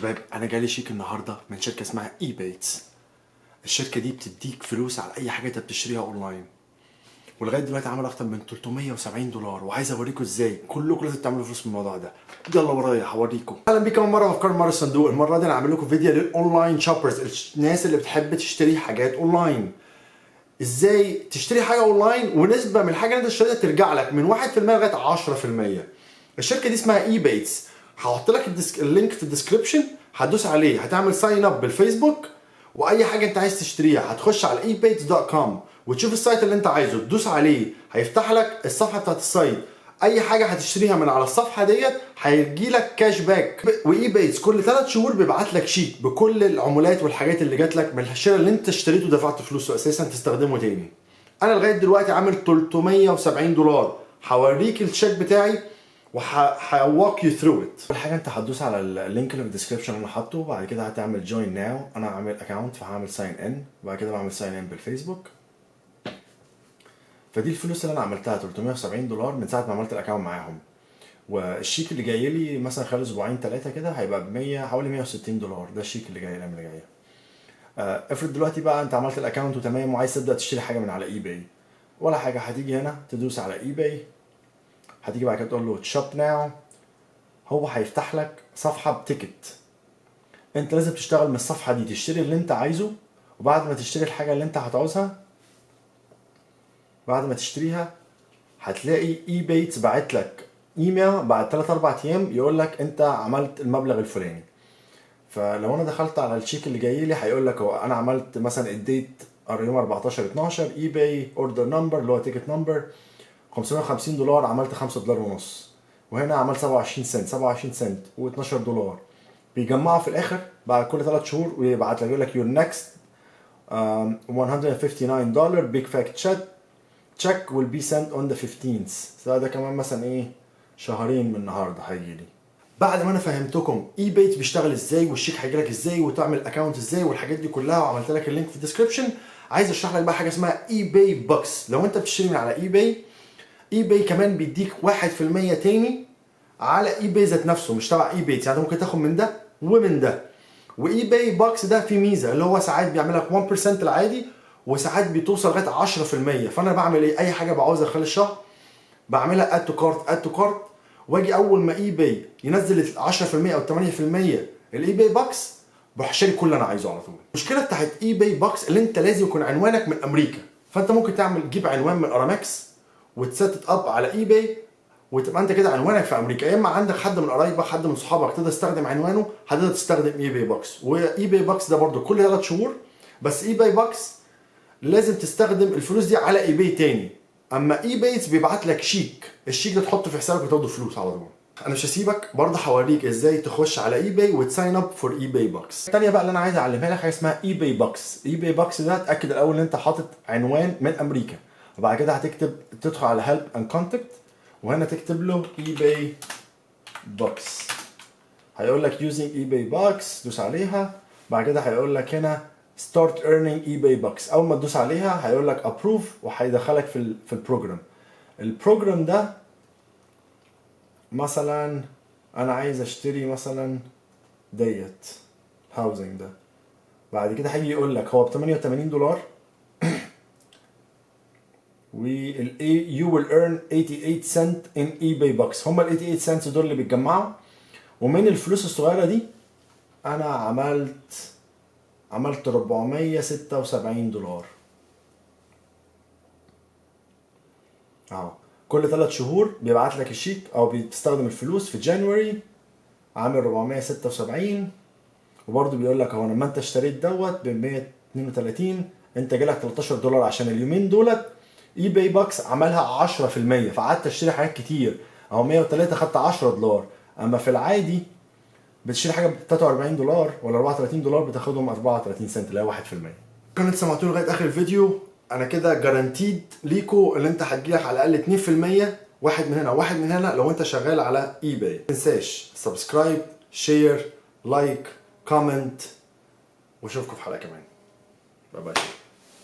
شباب انا جالي شيك النهارده من شركه اسمها اي بيتس. الشركه دي بتديك فلوس على اي حاجه انت بتشتريها اونلاين، ولغايه دلوقتي عمل اكتر من $370، وعايز اوريكم ازاي كلكم لازم تعملوا فلوس من الموضوع ده. يلا ورايا هوريكم. اهلا بيكم مره في افكار مره الصندوق. المره دي انا هعمل لكم فيديو للاونلاين شوبرز، الناس اللي بتحب تشتري حاجات اونلاين. ازاي تشتري حاجه اونلاين ونسبه من الحاجه اللي انت اشتريتها ترجع لك من 1% لغايه 10%. الشركه دي اسمها اي بيتس. هحط لك اللينك في الديسكربشن، هتدوس عليه هتعمل ساين اب بالفيسبوك، واي حاجه انت عايز تشتريها هتخش على ebates.com وتشوف السايت اللي انت عايزه، تدوس عليه هيفتح لك الصفحه بتاعت السايت. اي حاجه هتشتريها من على الصفحه ديت هيجي لك كاش باك. واي بيتس كل 3 شهور بيبعت لك شيك بكل العمولات والحاجات اللي جات لك من الشراء اللي انت اشتريته ودفعت فلوسه اساسا تستخدمه تاني. انا لغايه دلوقتي عامل $370. هوريك الشيك بتاعي وهوك يو ثرو ات. اول حاجه انت هتدوس على اللينك اللي في الديسكربشن اللي انا حاطه، وبعد كده هتعمل جوين ناو. انا عامل اكونت فهعمل ساين ان، وبعد كده بعمل ساين ان بالفيسبوك. فدي الفلوس اللي انا عملتها $370 من ساعه ما عملت الاكونت معاهم. والشيك اللي جاي لي مثلا خلال اسبوعين 3 كده هيبقى ب 100 حوالي $160. ده الشيك اللي جاي الايام اللي جايه. افرض دلوقتي بقى انت عملت الاكونت وتمام وعايز تبدا تشتري حاجه من على اي باي، ولا حاجه. هتيجي هنا تدوس على اي باي، هتيجي بعد كده تقول له شوب ناو. هو هيفتح لك صفحه بتيكت. انت لازم تشتغل من الصفحه دي تشتري اللي انت عايزه، وبعد ما تشتري الحاجه اللي انت هتعوزها، بعد ما تشتريها هتلاقي اي بيتس باعت لك ايميل بعد 3-4 ايام يقول لك انت عملت المبلغ الفلاني. فلو انا دخلت على الشيك اللي جاي لي هيقول لك هو انا عملت مثلا اديت يوم 14/12 اي باي اوردر نمبر اللي هو تيكت نمبر $550، عملت $5.5. وهنا عملت 27 سنت و$12. بيجمعوا في الاخر بعد كل 3 شهور ويبعت لك يقول لك your next $159 big fact check will be sent on the 15th. ده كمان مثلا ايه شهرين من النهارده هيجي لي. بعد ما انا فهمتكم اي بيت بيشتغل ازاي والشيك هيجي لك ازاي وتعمل اكونت ازاي والحاجات دي كلها، وعملت لك اللينك في الديسكربشن، عايز اشرح لك بقى حاجه اسمها اي باي بوكس. لو انت بتشتري من على اي باي، اي باي كمان بيديك 1% تاني على اي باي ذات نفسه، مش تبع اي بيت. يعني ممكن تاخد من ده ومن ده. واي باي بوكس ده فيه ميزه اللي هو ساعات بيعمل لك 1% العادي، وساعات بتوصل لغايه 10%. فانا بعمل ايه؟ اي حاجه بعوزها خلال الشهر بعملها اد تو كارت، واجي اول ما اي باي ينزل ال 10% او 8% الاي باي بوكس بروح شاري كل اللي انا عايزه على طول. المشكله بتاعت اي باي بوكس اللي انت لازم يكون عنوانك من امريكا. فانت ممكن تجيب عنوان من ارامكس وتسيت اب على اي باي، وتبقى انت كده عنوانك في امريكا. يا اما عندك حد من قرايبك حد من صحابك تقدر تستخدم عنوانه، هتقدر تستخدم اي باي بوكس. واي باي بوكس ده برده كل 3 شهور. بس اي باي بوكس لازم تستخدم الفلوس دي على اي باي تاني. اما اي بايتس بيبعت لك شيك، الشيك ده تحطه في حسابك وتاخده فلوس على طول. انا مش هسيبك برضه، هوريك ازاي تخش على اي باي وتساين اب فور اي باي بوكس. الثانيه بقى اللي انا عايز اعلمها لك حاجه اسمها اي باي بوكس. اي باي بوكس ده اتاكد الاول ان انت حاطط عنوان من امريكا، وبعد كده تدخل على هيلب اند كونتاكت، وهنا تكتب له اي باي بوكس. هيقول لك يوزنج اي باي بوكس، دوس عليها. بعد كده هيقول لك هنا start earning eBay bucks. اول ما تدوس عليها هيقول لك approve وهيدخلك في البروجرام ده. مثلا انا عايز اشتري مثلا ديت هاوزنج ده، بعد كده هيجي يقول لك هو ب $88 you will earn 88 cent in eBay bucks. هم ال 88 cents دول اللي بيتجمعوا، ومن الفلوس الصغيره دي انا عملت $476 اهو. كل 3 شهور بيبعت لك الشيك او بتستخدم الفلوس. في جانوري عامل 476، وبرده بيقول لك اهو لما انت اشتريت دوت ب 132 انت جالك $13 عشان اليومين دولت اي باي بوكس عملها 10%. فقعدت اشتري حاجات كتير اهو 103 خدت $10. اما في العادي بتشتري حاجه ب $43 ولا $34 بتاخدهم 34 سنت اللي هي 1%. كنت سمعتوني لغايه اخر الفيديو. انا كده جارانتيد ليكو اللي انت هتجيلك على الاقل 2%، واحد من هنا وواحد من هنا لو انت شغال على اي باي. ما تنساش سبسكرايب، شير، لايك، كومنت، واشوفكم في حلقه كمان. باي باي.